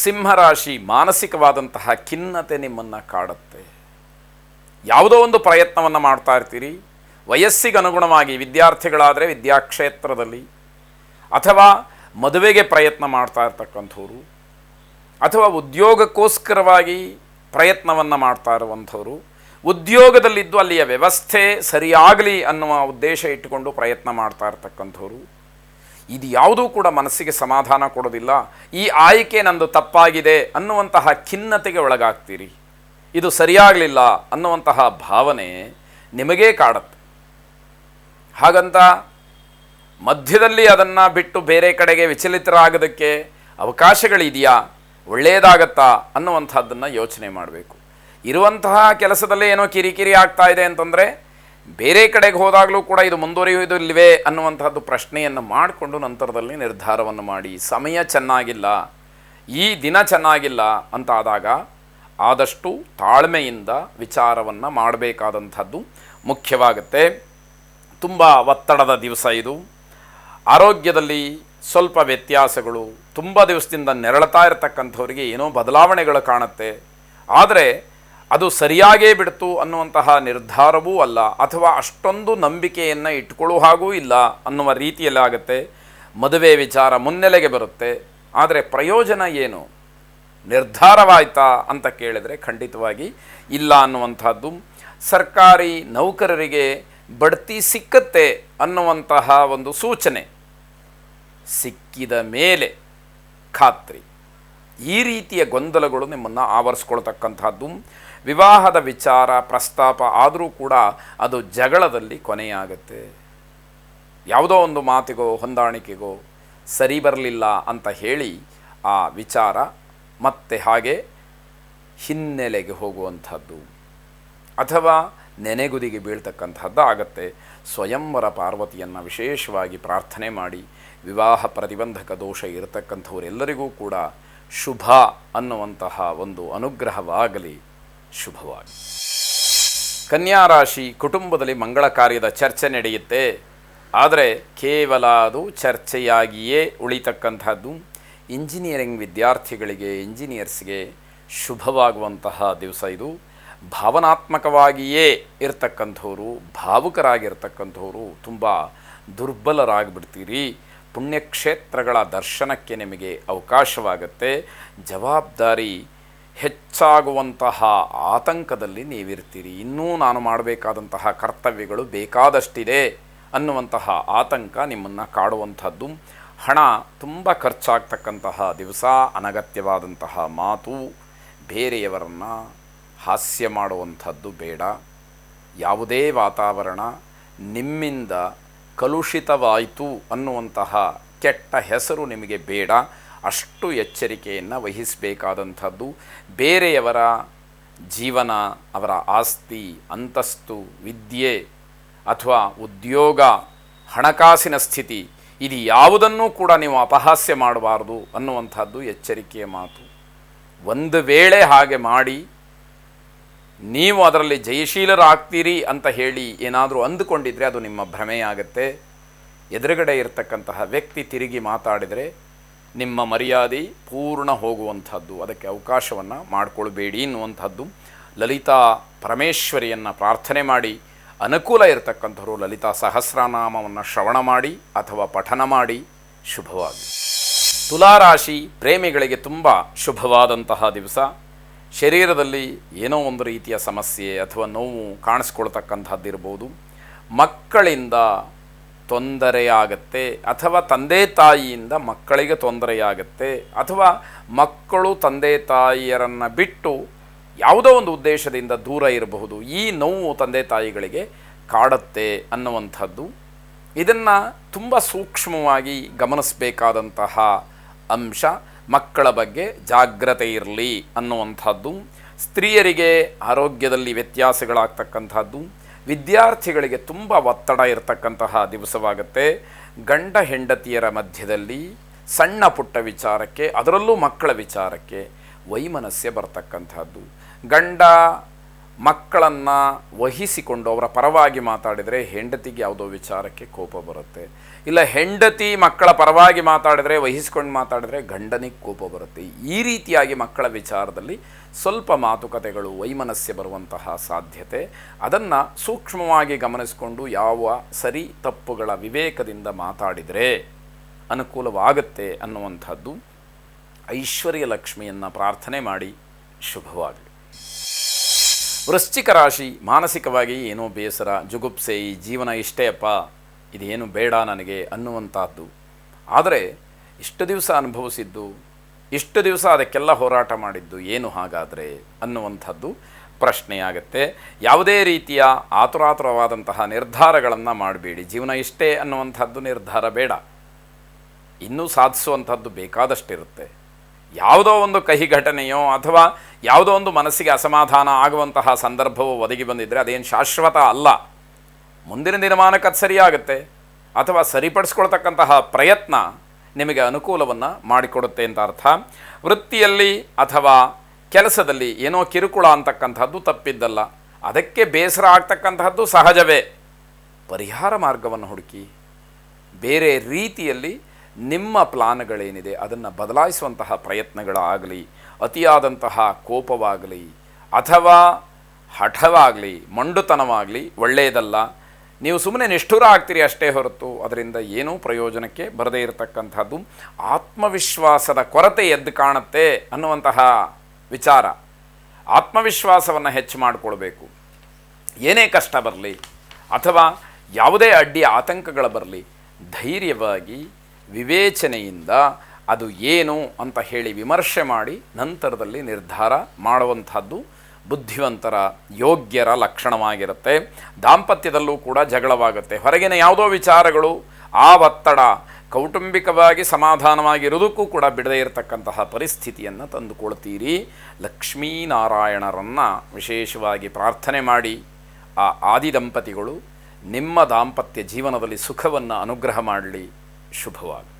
ಸಿಂಹರಾಶಿ ಮಾನಸಿಕವಾದಂತಹ ಖಿನ್ನತೆ ನಿಮ್ಮನ್ನು ಕಾಡುತ್ತೆ. ಯಾವುದೋ ಒಂದು ಪ್ರಯತ್ನವನ್ನು ಮಾಡ್ತಾ ಇರ್ತೀರಿ, ವಯಸ್ಸಿಗೆ ಅನುಗುಣವಾಗಿ ವಿದ್ಯಾರ್ಥಿಗಳಾದರೆ ವಿದ್ಯಾಕ್ಷೇತ್ರದಲ್ಲಿ, ಅಥವಾ ಮದುವೆಗೆ ಪ್ರಯತ್ನ ಮಾಡ್ತಾ ಇರ್ತಕ್ಕಂಥವ್ರು, ಅಥವಾ ಉದ್ಯೋಗಕ್ಕೋಸ್ಕರವಾಗಿ ಪ್ರಯತ್ನವನ್ನು ಮಾಡ್ತಾ ಇರುವಂಥವ್ರು, ಉದ್ಯೋಗದಲ್ಲಿದ್ದು ಅಲ್ಲಿಯ ವ್ಯವಸ್ಥೆ ಸರಿಯಾಗಲಿ ಅನ್ನುವ ಉದ್ದೇಶ ಇಟ್ಟುಕೊಂಡು ಪ್ರಯತ್ನ ಮಾಡ್ತಾ ಇರ್ತಕ್ಕಂಥವ್ರು, ಇದು ಯಾವುದೂ ಕೂಡ ಮನಸ್ಸಿಗೆ ಸಮಾಧಾನ ಕೊಡೋದಿಲ್ಲ. ಈ ಆಯ್ಕೆ ನಂದು ತಪ್ಪಾಗಿದೆ ಅನ್ನುವಂತಹ ಖಿನ್ನತೆಗೆ ಒಳಗಾಗ್ತೀರಿ. ಇದು ಸರಿಯಾಗಲಿಲ್ಲ ಅನ್ನುವಂತಹ ಭಾವನೆ ನಿಮಗೇ ಕಾಡುತ್ತೆ. ಹಾಗಂತ ಮಧ್ಯದಲ್ಲಿ ಅದನ್ನು ಬಿಟ್ಟು ಬೇರೆ ಕಡೆಗೆ ವಿಚಲಿತರಾಗೋದಕ್ಕೆ ಅವಕಾಶಗಳಿದೆಯಾ, ಒಳ್ಳೆಯದಾಗತ್ತಾ ಅನ್ನುವಂಥದ್ದನ್ನು ಯೋಚನೆ ಮಾಡಬೇಕು. ಇರುವಂತಹ ಕೆಲಸದಲ್ಲೇ ಏನೋ ಕಿರಿಕಿರಿ ಆಗ್ತಾ ಇದೆ ಅಂತಂದರೆ ಬೇರೆ ಕಡೆಗೆ ಹೋದಾಗಲೂ ಕೂಡ ಇದು ಮುಂದುವರಿಯುವುದಿಲ್ಲವೇ ಅನ್ನುವಂಥದ್ದು ಪ್ರಶ್ನೆಯನ್ನು ಮಾಡಿಕೊಂಡು ನಂತರದಲ್ಲಿ ನಿರ್ಧಾರವನ್ನು ಮಾಡಿ. ಸಮಯ ಚೆನ್ನಾಗಿಲ್ಲ, ಈ ದಿನ ಚೆನ್ನಾಗಿಲ್ಲ ಅಂತ ಆದಾಗ ಆದಷ್ಟು ತಾಳ್ಮೆಯಿಂದ ವಿಚಾರವನ್ನು ಮಾಡಬೇಕಾದಂಥದ್ದು ಮುಖ್ಯವಾಗುತ್ತೆ. ತುಂಬ ಒತ್ತಡದ ದಿವಸ ಇದು. ಆರೋಗ್ಯದಲ್ಲಿ ಸ್ವಲ್ಪ ವ್ಯತ್ಯಾಸಗಳು, ತುಂಬ ದಿವಸದಿಂದ ನೆರಳ್ತಾ ಇರತಕ್ಕಂಥವರಿಗೆ ಏನೋ ಬದಲಾವಣೆಗಳು ಕಾಣುತ್ತೆ. ಆದರೆ ಅದು ಸರಿಯಾಗೇ ಬಿಡ್ತು ಅನ್ನುವಂತಹ ನಿರ್ಧಾರವೂ ಅಲ್ಲ, ಅಥವಾ ಅಷ್ಟೊಂದು ನಂಬಿಕೆಯನ್ನು ಇಟ್ಕೊಳ್ಳೋ ಹಾಗೂ ಇಲ್ಲ ಅನ್ನುವ ರೀತಿಯಲ್ಲಿ ಆಗುತ್ತೆ. ಮದುವೆ ವಿಚಾರ ಮುನ್ನೆಲೆಗೆ ಬರುತ್ತೆ, ಆದರೆ ಪ್ರಯೋಜನ ಏನು, ನಿರ್ಧಾರವಾಯ್ತಾ ಅಂತ ಕೇಳಿದರೆ ಖಂಡಿತವಾಗಿ ಇಲ್ಲ ಅನ್ನುವಂಥದ್ದು. ಸರ್ಕಾರಿ ನೌಕರರಿಗೆ ಬಡ್ತಿ ಸಿಕ್ಕತ್ತೆ ಅನ್ನುವಂತಹ ಒಂದು ಸೂಚನೆ ಸಿಕ್ಕಿದ ಮೇಲೆ ಖಾತ್ರಿ. ಈ ರೀತಿಯ ಗೊಂದಲಗಳು ನಿಮ್ಮನ್ನು ಆವರಿಸ್ಕೊಳ್ತಕ್ಕಂಥದ್ದು. ವಿವಾಹದ ವಿಚಾರ ಪ್ರಸ್ತಾಪ ಆದರೂ ಕೂಡ ಅದು ಜಗಳದಲ್ಲಿ ಕೊನೆಯಾಗುತ್ತೆ. ಯಾವುದೋ ಒಂದು ಮಾತಿಗೋ ಹೊಂದಾಣಿಕೆಗೋ ಸರಿ ಬರಲಿಲ್ಲ ಅಂತ ಹೇಳಿ ಆ ವಿಚಾರ ಮತ್ತೆ ಹಾಗೆ ಹಿನ್ನೆಲೆಗೆ ಹೋಗುವಂಥದ್ದು ಅಥವಾ ನೆನೆಗುದಿಗೆ ಬೀಳ್ತಕ್ಕಂಥದ್ದು ಆಗತ್ತೆ. ಸ್ವಯಂವರ ಪಾರ್ವತಿಯನ್ನು ವಿಶೇಷವಾಗಿ ಪ್ರಾರ್ಥನೆ ಮಾಡಿ ವಿವಾಹ ಪ್ರತಿಬಂಧಕ ದೋಷ ಇರತಕ್ಕಂಥವರೆಲ್ಲರಿಗೂ ಕೂಡ ಶುಭ ಅನ್ನುವಂತಹ ಒಂದು ಅನುಗ್ರಹವಾಗಲಿ, ಶುಭವಾಗಿ. ಕನ್ಯಾ ರಾಶಿ ಕುಟುಂಬದಲ್ಲಿ ಮಂಗಳ ಕಾರ್ಯದ ಚರ್ಚೆ ನಡೆಯುತ್ತೆ, ಆದರೆ ಕೇವಲ ಅದು ಚರ್ಚೆಯಾಗಿಯೇ ಉಳಿತಕ್ಕಂಥದ್ದು. ಇಂಜಿನಿಯರಿಂಗ್ ವಿದ್ಯಾರ್ಥಿಗಳಿಗೆ, ಇಂಜಿನಿಯರ್ಸ್ಗೆ ಶುಭವಾಗುವಂತಹ ದಿವಸ ಇದು. ಭಾವನಾತ್ಮಕವಾಗಿಯೇ ಇರ್ತಕ್ಕಂಥವ್ರು, ಭಾವುಕರಾಗಿರ್ತಕ್ಕಂಥವ್ರು ತುಂಬ ದುರ್ಬಲರಾಗಿಬಿಡ್ತೀರಿ. ಪುಣ್ಯಕ್ಷೇತ್ರಗಳ ದರ್ಶನಕ್ಕೆ ನಿಮಗೆ ಅವಕಾಶವಾಗುತ್ತೆ. ಜವಾಬ್ದಾರಿ ಹೆಚ್ಚಾಗುವಂತಹ ಆತಂಕದಲ್ಲಿ ನೀವಿರ್ತೀರಿ. ಇನ್ನೂ ನಾನು ಮಾಡಬೇಕಾದಂತಹ ಕರ್ತವ್ಯಗಳು ಬೇಕಾದಷ್ಟಿದೆ ಅನ್ನುವಂತಹ ಆತಂಕ ನಿಮ್ಮನ್ನು ಕಾಡುವಂಥದ್ದು. ಹಣ ತುಂಬ ಖರ್ಚಾಗ್ತಕ್ಕಂತಹ ದಿವಸ. ಅನಗತ್ಯವಾದಂತಹ ಮಾತು, ಬೇರೆಯವರನ್ನು ಹಾಸ್ಯ ಮಾಡುವಂಥದ್ದು ಬೇಡ. ಯಾವುದೇ ವಾತಾವರಣ ನಿಮ್ಮಿಂದ ಕಲುಷಿತವಾಯಿತು ಅನ್ನುವಂತಹ ಕೆಟ್ಟ ಹೆಸರು ನಿಮಗೆ ಬೇಡ. ಅಷ್ಟು ಎಚ್ಚರಿಕೆಯನ್ನು ವಹಿಸಬೇಕಾದಂಥದ್ದು. ಬೇರೆಯವರ ಜೀವನ, ಅವರ ಆಸ್ತಿ, ಅಂತಸ್ತು, ವಿದ್ಯೆ ಅಥವಾ ಉದ್ಯೋಗ, ಹಣಕಾಸಿನ ಸ್ಥಿತಿ, ಇದು ಯಾವುದನ್ನೂ ಕೂಡ ನೀವು ಅಪಹಾಸ್ಯ ಮಾಡಬಾರ್ದು ಅನ್ನುವಂಥದ್ದು ಎಚ್ಚರಿಕೆಯ ಮಾತು. ಒಂದು ವೇಳೆ ಹಾಗೆ ಮಾಡಿ ನೀವು ಅದರಲ್ಲಿ ಜಯಶೀಲರಾಗ್ತೀರಿ ಅಂತ ಹೇಳಿ ಏನಾದರೂ ಅಂದುಕೊಂಡಿದ್ರೆ ಅದು ನಿಮ್ಮ ಭ್ರಮೆಯಾಗತ್ತೆ. ಎದುರುಗಡೆ ಇರತಕ್ಕಂತಹ ವ್ಯಕ್ತಿ ತಿರುಗಿ ಮಾತಾಡಿದರೆ ನಿಮ್ಮ ಮರ್ಯಾದೆ ಪೂರ್ಣ ಹೋಗುವಂಥದ್ದು. ಅದಕ್ಕೆ ಅವಕಾಶವನ್ನು ಮಾಡಿಕೊಳ್ಬೇಡಿ ಎನ್ನುವಂಥದ್ದು. ಲಲಿತಾ ಪರಮೇಶ್ವರಿಯನ್ನು ಪ್ರಾರ್ಥನೆ ಮಾಡಿ, ಅನುಕೂಲ ಇರತಕ್ಕಂಥವರು ಲಲಿತಾ ಸಹಸ್ರನಾಮವನ್ನು ಶ್ರವಣ ಮಾಡಿ ಅಥವಾ ಪಠನ ಮಾಡಿ, ಶುಭವಾಗಿ. ತುಲಾರಾಶಿ ಪ್ರೇಮಿಗಳಿಗೆ ತುಂಬ ಶುಭವಾದಂತಹ ದಿವಸ. ಶರೀರದಲ್ಲಿ ಏನೋ ಒಂದು ರೀತಿಯ ಸಮಸ್ಯೆ ಅಥವಾ ನೋವು ಕಾಣಿಸ್ಕೊಳ್ತಕ್ಕಂಥದ್ದಿರ್ಬೋದು. ಮಕ್ಕಳಿಂದ ತೊಂದರೆಯಾಗತ್ತೆ, ಅಥವಾ ತಂದೆ ತಾಯಿಯಿಂದ ಮಕ್ಕಳಿಗೆ ತೊಂದರೆಯಾಗತ್ತೆ, ಅಥವಾ ಮಕ್ಕಳು ತಂದೆ ತಾಯಿಯರನ್ನು ಬಿಟ್ಟು ಯಾವುದೋ ಒಂದು ಉದ್ದೇಶದಿಂದ ದೂರ ಇರಬಹುದು. ಈ ನೋವು ತಂದೆ ತಾಯಿಗಳಿಗೆ ಕಾಡುತ್ತೆ ಅನ್ನುವಂಥದ್ದು. ಇದನ್ನು ತುಂಬ ಸೂಕ್ಷ್ಮವಾಗಿ ಗಮನಿಸಬೇಕಾದಂತಹ ಅಂಶ. ಮಕ್ಕಳ ಬಗ್ಗೆ ಜಾಗ್ರತೆ ಇರಲಿ ಅನ್ನುವಂಥದ್ದು. ಸ್ತ್ರೀಯರಿಗೆ ಆರೋಗ್ಯದಲ್ಲಿ ವ್ಯತ್ಯಾಸಗಳಾಗ್ತಕ್ಕಂಥದ್ದು. ವಿದ್ಯಾರ್ಥಿಗಳಿಗೆ ತುಂಬ ಒತ್ತಡ ಇರತಕ್ಕಂತಹ ದಿವಸವಾಗುತ್ತೆ. ಗಂಡ ಹೆಂಡತಿಯರ ಮಧ್ಯದಲ್ಲಿ ಸಣ್ಣ ಪುಟ್ಟ ವಿಚಾರಕ್ಕೆ, ಅದರಲ್ಲೂ ಮಕ್ಕಳ ವಿಚಾರಕ್ಕೆ ವೈಮನಸ್ಯ ಬರ್ತಕ್ಕಂಥದ್ದು. ಗಂಡ ಮಕ್ಕಳನ್ನು ವಹಿಸಿಕೊಂಡು ಅವರ ಪರವಾಗಿ ಮಾತಾಡಿದರೆ ಹೆಂಡತಿಗೆ ಯಾವುದೋ ವಿಚಾರಕ್ಕೆ ಕೋಪ ಬರುತ್ತೆ, ಇಲ್ಲ ಹೆಂಡತಿ ಮಕ್ಕಳ ಪರವಾಗಿ ಮಾತಾಡಿದರೆ ವಹಿಸ್ಕೊಂಡು ಮಾತಾಡಿದರೆ ಗಂಡನಿಗೆ ಕೋಪ ಬರುತ್ತೆ. ಈ ರೀತಿಯಾಗಿ ಮಕ್ಕಳ ವಿಚಾರದಲ್ಲಿ ಸ್ವಲ್ಪ ಮಾತುಕತೆಗಳು ವೈಮನಸ್ಯ ಬರುವಂತಹ ಸಾಧ್ಯತೆ, ಅದನ್ನು ಸೂಕ್ಷ್ಮವಾಗಿ ಗಮನಿಸಿಕೊಂಡು ಯಾವ ಸರಿ ತಪ್ಪುಗಳ ವಿವೇಕದಿಂದ ಮಾತಾಡಿದರೆ ಅನುಕೂಲವಾಗುತ್ತೆ ಅನ್ನುವಂಥದ್ದು. ಐಶ್ವರ್ಯ ಲಕ್ಷ್ಮಿಯನ್ನು ಪ್ರಾರ್ಥನೆ ಮಾಡಿ ಶುಭವಾಗಲಿ. ವೃಶ್ಚಿಕ ರಾಶಿ, ಮಾನಸಿಕವಾಗಿ ಏನೋ ಬೇಸರ, ಜುಗುಪ್ಸೆ, ಈ ಜೀವನ ಇಷ್ಟೇ ಅಪ್ಪ, ಇದೇನು ಬೇಡ ನನಗೆ ಅನ್ನುವಂಥದ್ದು. ಆದರೆ ಇಷ್ಟು ದಿವಸ ಅನುಭವಿಸಿದ್ದು, ಇಷ್ಟು ದಿವಸ ಅದಕ್ಕೆಲ್ಲ ಹೋರಾಟ ಮಾಡಿದ್ದು ಏನು ಹಾಗಾದರೆ ಅನ್ನುವಂಥದ್ದು ಪ್ರಶ್ನೆಯಾಗತ್ತೆ. ಯಾವುದೇ ರೀತಿಯ ಆತುರಾತುರವಾದಂತಹ ನಿರ್ಧಾರಗಳನ್ನು ಮಾಡಬೇಡಿ. ಜೀವನ ಇಷ್ಟೇ ಅನ್ನುವಂಥದ್ದು ನಿರ್ಧಾರ ಬೇಡ, ಇನ್ನೂ ಸಾಧಿಸುವಂಥದ್ದು ಬೇಕಾದಷ್ಟಿರುತ್ತೆ. ಯಾವುದೋ ಒಂದು ಕಹಿ ಘಟನೆಯೋ ಅಥವಾ ಯಾವುದೋ ಒಂದು ಮನಸ್ಸಿಗೆ ಅಸಮಾಧಾನ ಆಗುವಂತಹ ಸಂದರ್ಭವು ಒದಗಿ ಬಂದಿದ್ದರೆ ಅದೇನು ಶಾಶ್ವತ ಅಲ್ಲ. ಮುಂದಿನ ದಿನಮಾನಕ್ಕೆ ಅದು ಸರಿಯಾಗುತ್ತೆ, ಅಥವಾ ಸರಿಪಡಿಸ್ಕೊಳ್ತಕ್ಕಂತಹ ಪ್ರಯತ್ನ ನಿಮಗೆ ಅನುಕೂಲವನ್ನು ಮಾಡಿಕೊಡುತ್ತೆ ಅಂತ ಅರ್ಥ. ವೃತ್ತಿಯಲ್ಲಿ ಅಥವಾ ಕೆಲಸದಲ್ಲಿ ಏನೋ ಕಿರುಕುಳ ಅಂತಕ್ಕಂಥದ್ದು ತಪ್ಪಿದ್ದಲ್ಲ, ಅದಕ್ಕೆ ಬೇಸರ ಆಗ್ತಕ್ಕಂತಹದ್ದು ಸಹಜವೇ. ಪರಿಹಾರ ಮಾರ್ಗವನ್ನು ಹುಡುಕಿ, ಬೇರೆ ರೀತಿಯಲ್ಲಿ ನಿಮ್ಮ ಪ್ಲಾನ್ಗಳೇನಿದೆ ಅದನ್ನು ಬದಲಾಯಿಸುವಂತಹ ಪ್ರಯತ್ನಗಳಾಗಲಿ, ಅತಿಯಾದಂತಹ ಕೋಪವಾಗಲಿ ಅಥವಾ ಹಠವಾಗಲಿ ಮೊಂಡುತನವಾಗಲಿ ಒಳ್ಳೆಯದಲ್ಲ. ನೀವು ಸುಮ್ಮನೆ ನಿಷ್ಠುರ ಆಗ್ತೀರಿ ಅಷ್ಟೇ ಹೊರತು ಅದರಿಂದ ಏನೂ ಪ್ರಯೋಜನಕ್ಕೆ ಬರದೇ ಇರತಕ್ಕಂಥದ್ದು. ಆತ್ಮವಿಶ್ವಾಸದ ಕೊರತೆ ಎದ್ದು ಕಾಣುತ್ತೆ ಅನ್ನುವಂತಹ ವಿಚಾರ. ಆತ್ಮವಿಶ್ವಾಸವನ್ನು ಹೆಚ್ಚು ಮಾಡಿಕೊಳ್ಬೇಕು. ಏನೇ ಕಷ್ಟ ಬರಲಿ ಅಥವಾ ಯಾವುದೇ ಅಡ್ಡಿ ಆತಂಕಗಳು ಬರಲಿ, ಧೈರ್ಯವಾಗಿ ವಿವೇಚನೆಯಿಂದ ಅದು ಏನು ಅಂತ ಹೇಳಿ ವಿಮರ್ಶೆ ಮಾಡಿ ನಂತರದಲ್ಲಿ ನಿರ್ಧಾರ ಮಾಡುವಂಥದ್ದು ಬುದ್ಧಿವಂತರ, ಯೋಗ್ಯರ ಲಕ್ಷಣವಾಗಿರುತ್ತೆ. ದಾಂಪತ್ಯದಲ್ಲೂ ಕೂಡ ಜಗಳವಾಗುತ್ತೆ. ಹೊರಗಿನ ಯಾವುದೋ ವಿಚಾರಗಳು, ಆ ಒತ್ತಡ ಕೌಟುಂಬಿಕವಾಗಿ ಸಮಾಧಾನವಾಗಿರೋದಕ್ಕೂ ಕೂಡ ಬಿಡದೇ ಇರತಕ್ಕಂತಹ ಪರಿಸ್ಥಿತಿಯನ್ನು ತಂದುಕೊಳ್ತೀರಿ. ಲಕ್ಷ್ಮೀನಾರಾಯಣರನ್ನು ವಿಶೇಷವಾಗಿ ಪ್ರಾರ್ಥನೆ ಮಾಡಿ ಆ ಆದಿ ದಂಪತಿಗಳು ನಿಮ್ಮ ದಾಂಪತ್ಯ ಜೀವನದಲ್ಲಿ ಸುಖವನ್ನು ಅನುಗ್ರಹ ಮಾಡಲಿ. ಶುಭವಾಗಿ.